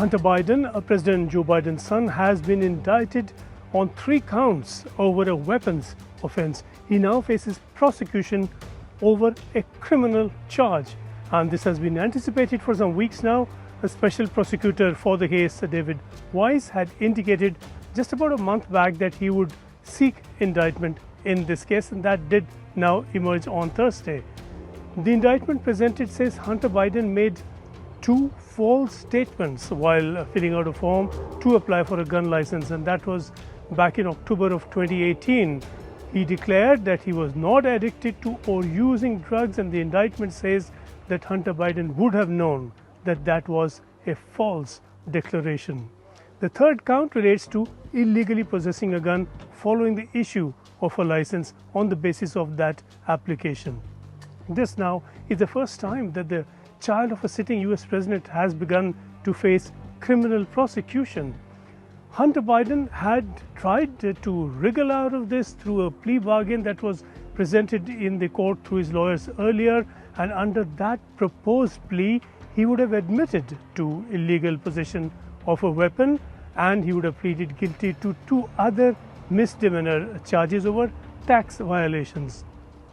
Hunter Biden, President Joe Biden's son, has been indicted on 3 counts over a weapons offense. He now faces prosecution over a criminal charge, and this has been anticipated for some weeks now. A special prosecutor for the case, David Weiss, had indicated just about a month back that he would seek indictment in this case, and that did now emerge on Thursday. The indictment presented says Hunter Biden made 2 false statements while filling out a form to apply for a gun license, and that was back in October of 2018. He declared that he was not addicted to or using drugs, and the indictment says that Hunter Biden would have known that that was a false declaration. The third count relates to illegally possessing a gun following the issue of a license on the basis of that application. This now is the first time that the child of a sitting US president has begun to face criminal prosecution. Hunter Biden had tried to wriggle out of this through a plea bargain that was presented in the court through his lawyers earlier, and under that proposed plea, he would have admitted to illegal possession of a weapon, and he would have pleaded guilty to 2 other misdemeanor charges over tax violations.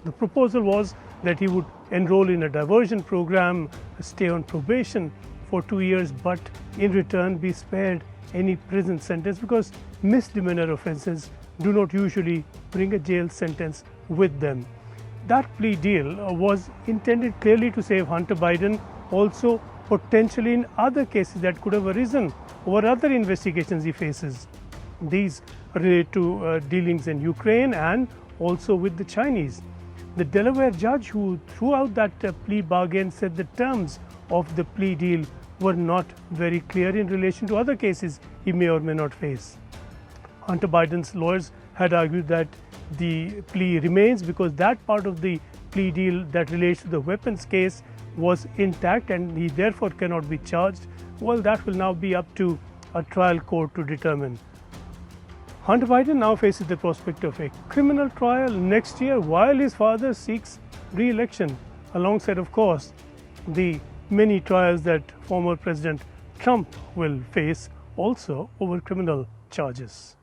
The proposal was that he would enroll in a diversion program, stay on probation for 2 years, but in return be spared any prison sentence, because misdemeanor offenses do not usually bring a jail sentence with them. That plea deal was intended clearly to save Hunter Biden, also potentially in other cases that could have arisen or other investigations he faces. These relate to dealings in Ukraine and also with the Chinese. The Delaware judge who threw out that plea bargain said the terms of the plea deal were not very clear in relation to other cases he may or may not face. Hunter Biden's lawyers had argued that the plea remains because that part of the plea deal that relates to the weapons case was intact and he therefore cannot be charged. Well, that will now be up to a trial court to determine. Hunter Biden now faces the prospect of a criminal trial next year while his father seeks re-election, alongside, of course, the many trials that former President Trump will face also over criminal charges.